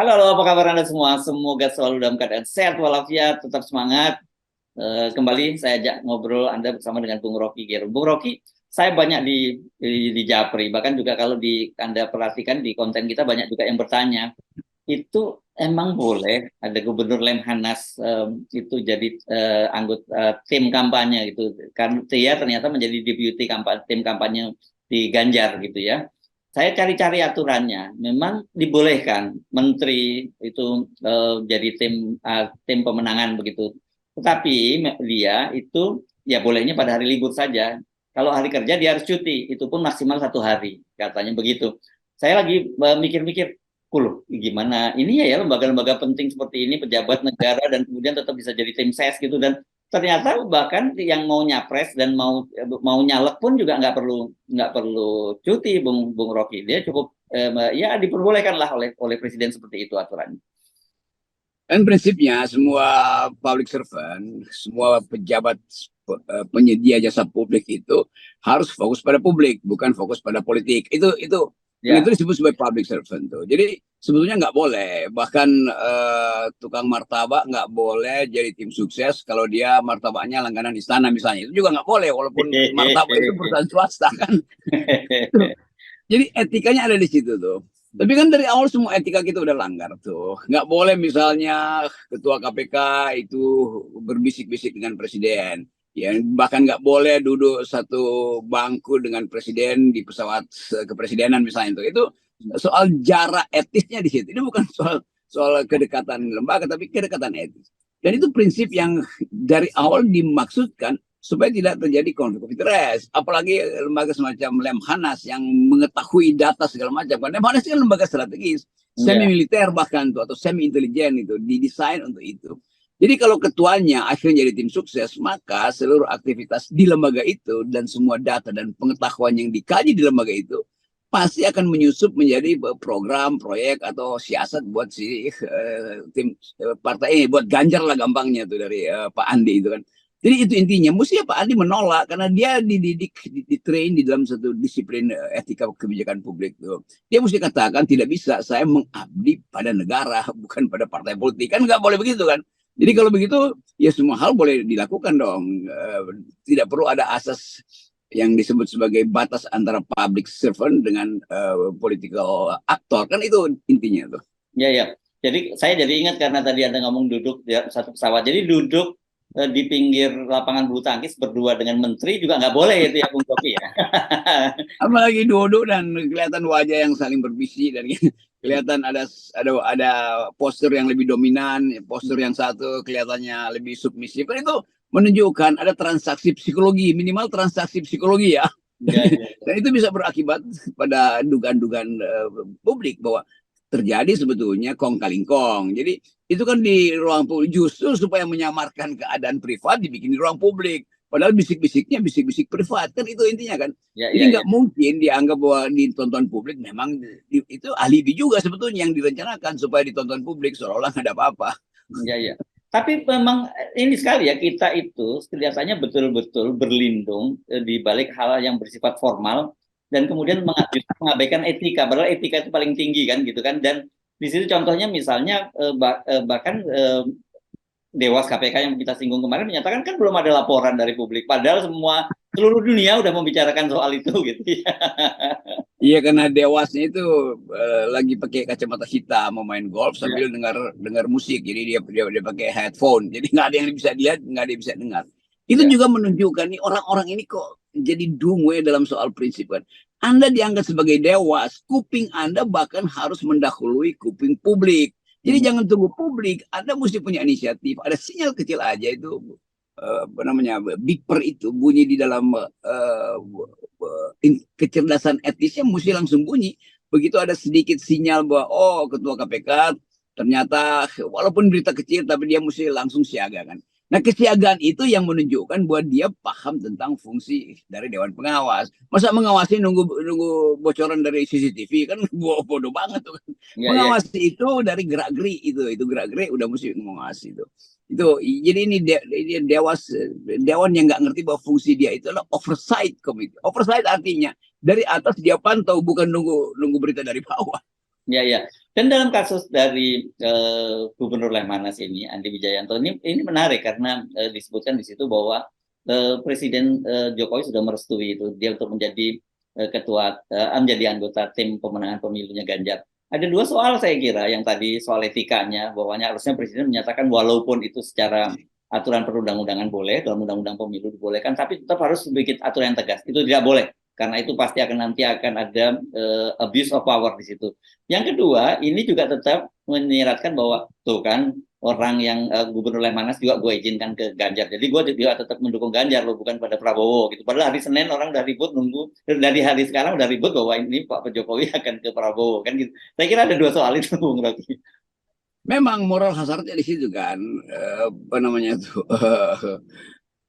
Halo, halo, apa kabar Anda semua? Semoga selalu dalam keadaan sehat walafiat, tetap semangat. Kembali saya ajak ngobrol Anda bersama dengan Bung Rocky Gerung. Bung Rocky, saya banyak di Japri, bahkan juga kalau Anda perhatikan di konten kita banyak juga yang bertanya, itu emang boleh ada Gubernur Lemhanas itu jadi anggota tim kampanye gitu. Kan dia ternyata menjadi deputi tim kampanye di Ganjar gitu ya. Saya cari-cari aturannya, memang dibolehkan menteri itu jadi tim pemenangan begitu. Tetapi dia itu ya bolehnya pada hari libur saja. Kalau hari kerja dia harus cuti, itu pun maksimal 1 hari, katanya begitu. Saya lagi mikir-mikir, loh, gimana ini ya lembaga-lembaga penting seperti ini, pejabat negara dan kemudian tetap bisa jadi tim ses gitu, dan ternyata bahkan yang mau nyapres dan mau nyalek pun juga nggak perlu cuti, Bung Rocky. Dia cukup ya diperbolehkan lah oleh presiden, seperti itu aturannya. Dan prinsipnya semua public servant, semua pejabat penyedia jasa publik itu harus fokus pada publik, bukan fokus pada politik. Itu disebut sebagai public servant tuh. Jadi sebetulnya nggak boleh, bahkan tukang martabak nggak boleh jadi tim sukses kalau dia martabaknya langganan istana misalnya. Itu juga nggak boleh, walaupun martabak itu perusahaan swasta kan. Jadi etikanya ada di situ tuh. Tapi kan dari awal semua etika kita udah langgar tuh. Nggak boleh misalnya ketua KPK itu berbisik-bisik dengan presiden. Ya, bahkan nggak boleh duduk satu bangku dengan presiden di pesawat kepresidenan misalnya itu. Itu soal jarak etisnya di situ. Ini bukan soal kedekatan lembaga, tapi kedekatan etis. Dan itu prinsip yang dari awal dimaksudkan supaya tidak terjadi konflik of interest. Apalagi lembaga semacam Lemhanas yang mengetahui data segala macam. Karena Lemhanas kan lembaga strategis, semi militer bahkan tuh, atau semi intelijen itu didesain untuk itu. Jadi kalau ketuanya akhirnya jadi tim sukses, maka seluruh aktivitas di lembaga itu dan semua data dan pengetahuan yang dikaji di lembaga itu pasti akan menyusup menjadi program, proyek atau siasat buat si tim partai ini, buat Ganjar lah gampangnya tuh dari Pak Andi itu kan. Jadi itu intinya, mesti Pak Andi menolak karena dia dididik, ditrain di dalam satu disiplin etika kebijakan publik tuh. Dia mesti katakan tidak bisa, saya mengabdi pada negara bukan pada partai politik, kan nggak boleh begitu kan. Jadi kalau begitu ya semua hal boleh dilakukan dong. Tidak perlu ada asas yang disebut sebagai batas antara public servant dengan political actor, kan itu intinya tuh. Ya, ya. Jadi saya jadi ingat karena tadi Anda ngomong duduk di satu pesawat. Jadi duduk di pinggir lapangan bulu tangkis berdua dengan menteri juga nggak boleh itu ya, Bung Rocky ya. Apalagi duduk dan kelihatan wajah yang saling berbisik dan kelihatan ada postur yang lebih dominan, postur yang satu kelihatannya lebih submisif. Kan itu menunjukkan ada transaksi psikologi, minimal transaksi psikologi ya. Dan itu bisa berakibat pada dugaan-dugaan publik bahwa terjadi sebetulnya kong kaling kong. Jadi itu kan di ruang publik, justru supaya menyamarkan keadaan privat dibikin di ruang publik. Padahal bisik-bisiknya bisik-bisik privat, kan itu intinya kan. Jadi nggak mungkin dianggap bahwa ditonton publik, memang itu alibi juga sebetulnya yang direncanakan supaya ditonton publik seolah-olah nggak ada apa-apa. Ya. Tapi memang ini sekali ya, kita itu kelihatannya betul-betul berlindung di balik hal yang bersifat formal dan kemudian mengabaikan etika, padahal etika itu paling tinggi kan gitu kan. Dan di situ contohnya misalnya bahkan Dewas KPK yang kita singgung kemarin menyatakan kan belum ada laporan dari publik, padahal seluruh dunia udah membicarakan soal itu gitu ya. Iya, karena Dewasnya itu lagi pakai kacamata hitam mau main golf sambil dengar musik, jadi dia pakai headphone, jadi nggak ada yang bisa dilihat, nggak ada yang bisa dengar. Itu juga menunjukkan nih orang-orang ini kok jadi dungu dalam soal prinsip kan. Anda dianggap sebagai dewas, kuping Anda bahkan harus mendahului kuping publik. Jadi jangan tunggu publik, Anda mesti punya inisiatif. Ada sinyal kecil aja itu, apa namanya, beeper itu bunyi di dalam kecerdasan etisnya mesti langsung bunyi. Begitu ada sedikit sinyal bahwa oh ketua KPK ternyata walaupun berita kecil tapi dia mesti langsung siaga kan. Nah, kesiagaan itu yang menunjukkan bahwa dia paham tentang fungsi dari Dewan Pengawas. Masa mengawasi nunggu bocoran dari CCTV kan bodoh banget tuh kan. Mengawasi itu dari gerak-gerik itu gerak-gerik udah mesti mengawasi itu. Jadi ini dewan yang nggak ngerti bahwa fungsi dia itu adalah oversight committee. Oversight artinya dari atas dia pantau, bukan nunggu berita dari bawah. Ya. Dan dalam kasus dari Gubernur Lemhanas ini, Andi Wijayanto ini menarik karena disebutkan di situ bahwa Presiden Jokowi sudah merestui itu dia untuk menjadi menjadi anggota tim pemenangan pemilunya Ganjar. Ada dua soal saya kira, yang tadi soal etikanya, bahwanya harusnya Presiden menyatakan walaupun itu secara aturan perundang-undangan boleh, dalam undang-undang pemilu dibolehkan, tapi tetap harus bikin aturan yang tegas. Itu tidak boleh, karena itu pasti nanti akan ada abuse of power di situ. Yang kedua, ini juga tetap menyiratkan bahwa tuh kan orang yang Gubernur Lemhanas juga gue izinkan ke Ganjar. Jadi gue juga tetap mendukung Ganjar loh, bukan pada Prabowo gitu. Padahal hari Senin orang udah ribut nunggu, dari hari sekarang udah ribut bahwa ini Pak Jokowi akan ke Prabowo kan gitu. Saya kira ada dua soal itu, Bung Rocky. Memang moral hazardnya di situ kan, apa namanya tuh,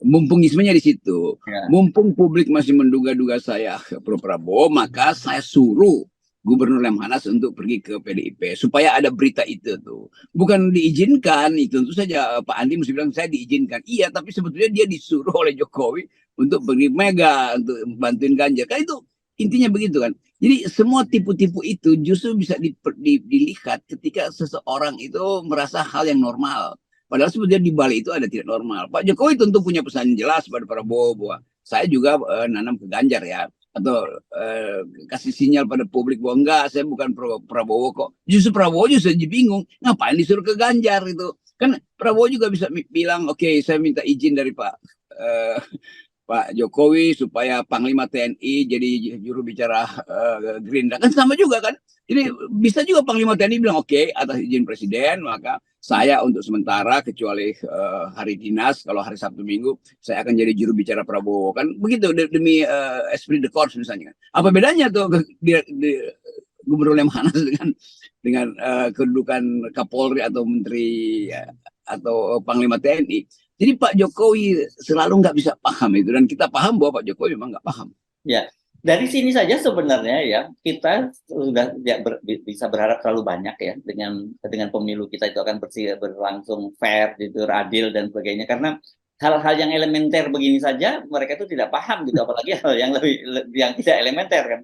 mumpungismenya di situ. Ya. Mumpung publik masih menduga-duga saya pro Prabowo, maka saya suruh Gubernur Lemhanas untuk pergi ke PDIP supaya ada berita itu tuh. Bukan diizinkan, itu tentu saja Pak Andi mesti bilang saya diizinkan. Iya, tapi sebetulnya dia disuruh oleh Jokowi untuk pergi Mega untuk bantuin Ganjar. Kan itu intinya begitu kan. Jadi semua tipu-tipu itu justru bisa dilihat ketika seseorang itu merasa hal yang normal. Padahal sebetulnya di balik itu ada tidak normal. Pak Jokowi tentu punya pesan jelas pada Prabowo bahwa saya juga nanam ke Ganjar ya. Atau kasih sinyal pada publik bahwa enggak, saya bukan Prabowo kok. Justru Prabowo justru jadi bingung. Ngapain disuruh ke Ganjar itu? Kan Prabowo juga bisa bilang, oke, saya minta izin dari Pak Jokowi supaya Panglima TNI jadi juru bicara Gerindra. Kan sama juga kan. Jadi bisa juga Panglima TNI bilang oke, atas izin Presiden maka saya untuk sementara kecuali hari dinas, kalau hari Sabtu Minggu saya akan jadi juru bicara Prabowo. Kan begitu demi esprit de corps misalnya kan. Apa bedanya tuh Gubernur Lemhanas dengan kedudukan Kapolri atau Menteri atau Panglima TNI. Jadi Pak Jokowi selalu nggak bisa paham itu, dan kita paham bahwa Pak Jokowi memang nggak paham. Ya, dari sini saja sebenarnya ya kita sudah ya, bisa berharap terlalu banyak ya dengan pemilu kita itu akan berlangsung fair, gitu, adil dan sebagainya, karena hal-hal yang elementer begini saja mereka itu tidak paham gitu, apalagi hal yang yang tidak elementer kan.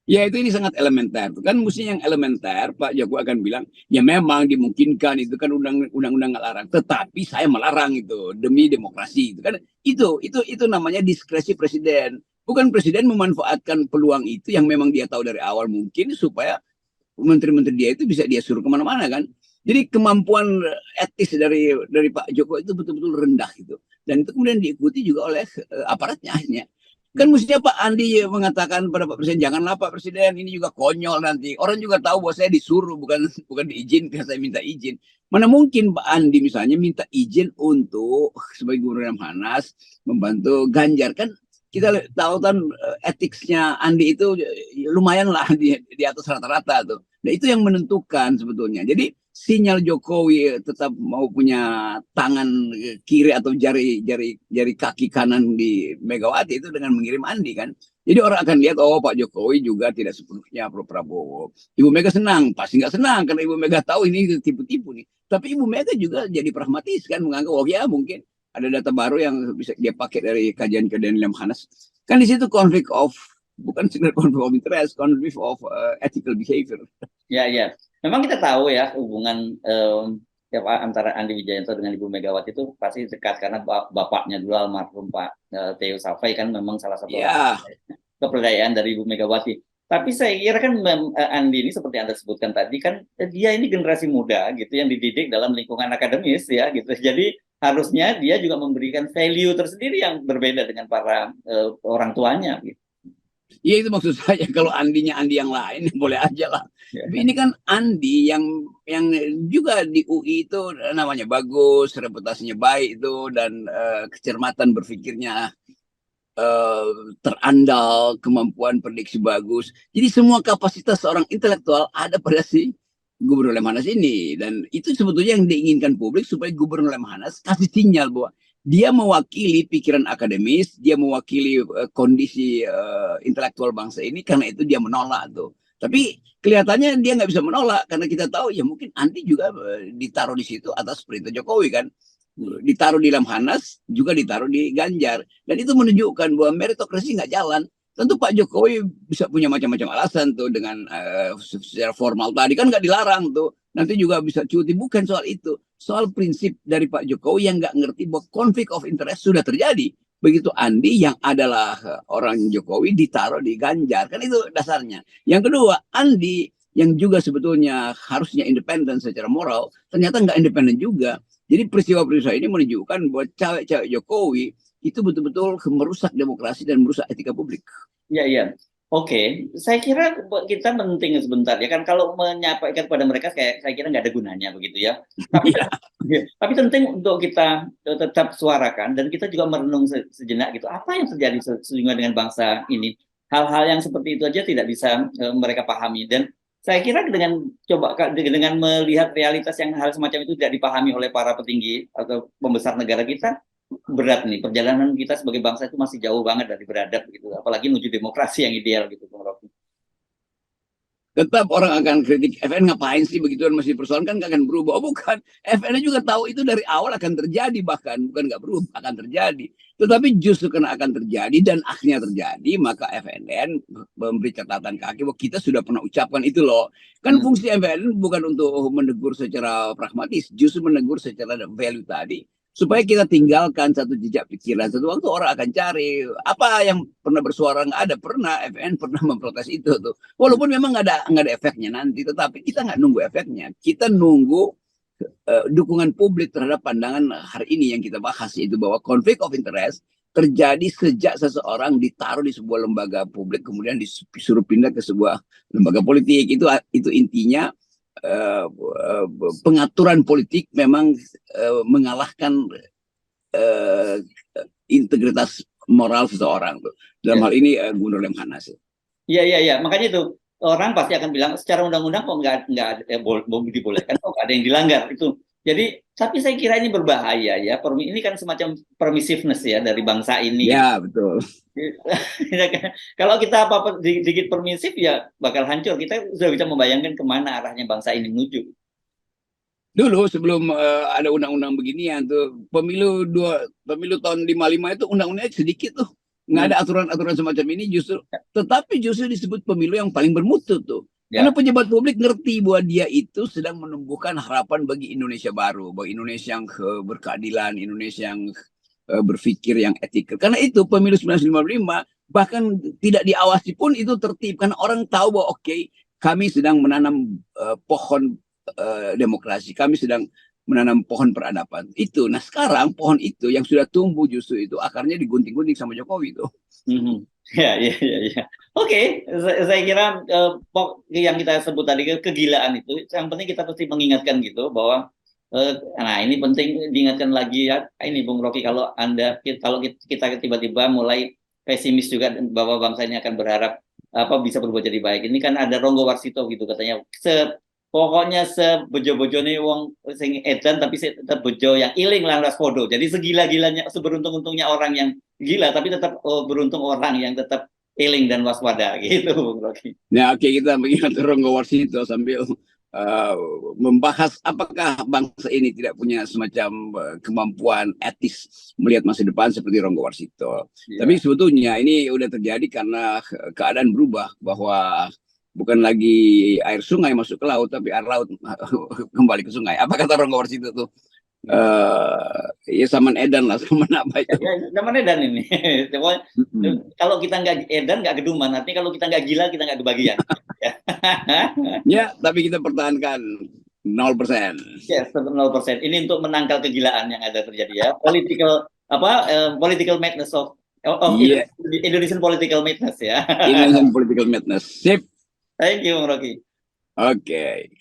Ya itu ini sangat elementer. Kan mestinya yang elementer Pak Jokowi akan bilang, ya memang dimungkinkan itu kan undang-undang nggak larang, tetapi saya melarang itu demi demokrasi. Itu kan itu namanya diskresi presiden. Bukan presiden memanfaatkan peluang itu yang memang dia tahu dari awal mungkin supaya menteri-menteri dia itu bisa dia suruh kemana-mana kan. Jadi kemampuan etis dari Pak Jokowi itu betul-betul rendah gitu. Dan itu kemudian diikuti juga oleh aparatnya akhirnya. Kan mestinya Pak Andi mengatakan pada Pak Presiden, janganlah Pak Presiden, ini juga konyol nanti. Orang juga tahu bahwa saya disuruh, bukan diizinkan, saya minta izin. Mana mungkin Pak Andi misalnya minta izin untuk sebagai Gubernur Lemhanas membantu Ganjar. Kan kita tahu kan etiknya Andi itu lumayan lah di atas rata-rata tuh. Nah itu yang menentukan sebetulnya. Jadi sinyal Jokowi tetap mau punya tangan kiri atau jari kaki kanan di Megawati itu dengan mengirim Andi kan. Jadi orang akan lihat, oh Pak Jokowi juga tidak sepenuhnya pro Prabowo. Ibu Mega senang, pasti nggak senang karena Ibu Mega tahu ini tipu-tipu nih. Tapi Ibu Mega juga jadi pragmatis kan, menganggap oh ya mungkin ada data baru yang bisa dia pakai dari kajian Lemhanas. Kan di situ konflik of, bukan sekedar konflik of interest, konflik of ethical behavior. Ya, ya. Memang kita tahu ya hubungan ya Pak, antara Andi Wijayanto dengan Ibu Megawati itu pasti dekat karena bapaknya dulu almarhum Pak Theo Safai kan memang salah satu kepercayaan dari Ibu Megawati. Tapi saya kira kan Andi ini seperti Anda sebutkan tadi kan dia ini generasi muda gitu yang dididik dalam lingkungan akademis ya gitu. Jadi harusnya dia juga memberikan value tersendiri yang berbeda dengan para orang tuanya gitu. Iya itu maksud saya, kalau Andinya Andi yang lain boleh aja lah. Tapi ini kan Andi yang juga di UI itu namanya bagus, reputasinya baik itu, dan kecermatan berpikirnya terandal, kemampuan prediksi bagus. Jadi semua kapasitas seorang intelektual ada pada si Gubernur Lemhanas ini, dan itu sebetulnya yang diinginkan publik supaya Gubernur Lemhanas kasih sinyal bahwa dia mewakili pikiran akademis, dia mewakili kondisi intelektual bangsa ini, karena itu dia menolak tuh. Tapi kelihatannya dia nggak bisa menolak karena kita tahu ya mungkin Andi juga ditaruh di situ atas perintah Jokowi kan, ditaruh di Lemhanas juga ditaruh di Ganjar, dan itu menunjukkan bahwa meritokrasi nggak jalan. tentu Pak Jokowi bisa punya macam-macam alasan tuh dengan secara formal tadi kan nggak dilarang tuh. Nanti juga bisa cuti, bukan soal itu. Soal prinsip dari Pak Jokowi yang nggak ngerti bahwa konflik of interest sudah terjadi. Begitu Andi yang adalah orang Jokowi ditaruh di Ganjar, kan itu dasarnya. Yang kedua, Andi yang juga sebetulnya harusnya independen secara moral, ternyata nggak independen juga. Jadi peristiwa-peristiwa ini menunjukkan bahwa cawe-cawe Jokowi itu betul-betul merusak demokrasi dan merusak etika publik. Iya, iya. Oke, saya kira kita penting sebentar ya kan kalau menyampaikan kepada mereka saya kira nggak ada gunanya begitu ya. Tapi Ya, tapi penting untuk kita tetap suarakan dan kita juga merenung sejenak gitu. Apa yang terjadi sesungguhnya dengan bangsa ini? Hal-hal yang seperti itu aja tidak bisa mereka pahami dan saya kira dengan melihat realitas yang hal semacam itu tidak dipahami oleh para petinggi atau pembesar negara kita, berat nih perjalanan kita sebagai bangsa itu masih jauh banget dari beradab gitu, apalagi menuju demokrasi yang ideal gitu, Bung Rocky. tetap orang akan kritik FN ngapain sih begituan masih persoalan kan nggak akan berubah. Oh bukan, FN juga tahu itu dari awal akan terjadi, bahkan bukan nggak berubah, akan terjadi. Tetapi justru karena akan terjadi dan akhirnya terjadi, maka FNN memberi catatan kaki bahwa kita sudah pernah ucapkan itu loh. Kan fungsi FNN bukan untuk menegur secara pragmatis, justru menegur secara value tadi. Supaya kita tinggalkan satu jejak pikiran. Satu waktu orang akan cari apa yang pernah bersuara, nggak ada, pernah FN pernah memprotes itu tuh. Walaupun memang nggak ada efeknya nanti, tetapi kita nggak nunggu efeknya. Kita nunggu dukungan publik terhadap pandangan hari ini yang kita bahas, itu bahwa konflik of interest terjadi sejak seseorang ditaruh di sebuah lembaga publik kemudian disuruh pindah ke sebuah lembaga politik. Itu intinya pengaturan politik memang mengalahkan integritas moral seseorang tuh. Dalam hal ini Gubernur Lemhanas. Iya, iya, iya. Makanya itu orang pasti akan bilang secara undang-undang kok nggak dibolehkan, kok nggak ada yang dilanggar itu. Jadi, tapi saya kira ini berbahaya ya. Ini kan semacam permissiveness ya dari bangsa ini. Ya betul. Kalau kita apa-apa dikit permisif ya bakal hancur. Kita sudah bisa membayangkan kemana arahnya bangsa ini menuju. Dulu sebelum ada undang-undang beginian tuh pemilu tahun 55 itu undang-undangnya sedikit tuh. Nggak ada aturan-aturan semacam ini justru. Tetapi justru disebut pemilu yang paling bermutu tuh. Karena pejabat publik ngerti bahwa dia itu sedang menumbuhkan harapan bagi Indonesia baru, bagi Indonesia yang berkeadilan, Indonesia yang berpikir yang etikal. Karena itu pemilu 1955 bahkan tidak diawasi pun itu tertib. Karena orang tahu bahwa oke, kami sedang menanam pohon demokrasi, kami sedang menanam pohon peradaban itu. Nah sekarang pohon itu yang sudah tumbuh justru itu akarnya digunting-gunting sama Jokowi itu. Ya, ya, ya, ya. Oke, saya kira yang kita sebut tadi kegilaan itu, yang penting kita pasti mengingatkan gitu bahwa, nah ini penting diingatkan lagi ya, ini Bung Rocky kalau kita tiba-tiba mulai pesimis juga bahwa bangsa ini akan berharap apa bisa berubah jadi baik. Ini kan ada Ronggo Warsito gitu katanya, pokoknya sebejo-bojone wong sing edan tapi tetap bejo yang iling lantas podo. Jadi segila-gilanya, seberuntung-untungnya orang yang gila tapi tetap beruntung orang yang tetap iling dan waspada gitu, Bung Rocky. Nah, oke, kita mengingat Ronggo Warsito sambil membahas apakah bangsa ini tidak punya semacam kemampuan etis melihat masa depan seperti Ronggo Warsito. Tapi sebetulnya ini udah terjadi karena keadaan berubah, bahwa bukan lagi air sungai masuk ke laut, tapi air laut kembali ke sungai. Apa kata Ronggo Warsito tuh? Ya zaman edan lah, zaman apa itu? Ya, zaman edan ini. Kalau kita nggak edan nggak keduman, artinya kalau kita nggak gila kita nggak kebagian. Ya, tapi kita pertahankan 0%. Yes, 0%. Ini untuk menangkal kegilaan yang ada terjadi ya. Political madness of Indonesian political madness ya. Indonesian political madness. Sip. Thank you, Bung Rocky. Oke.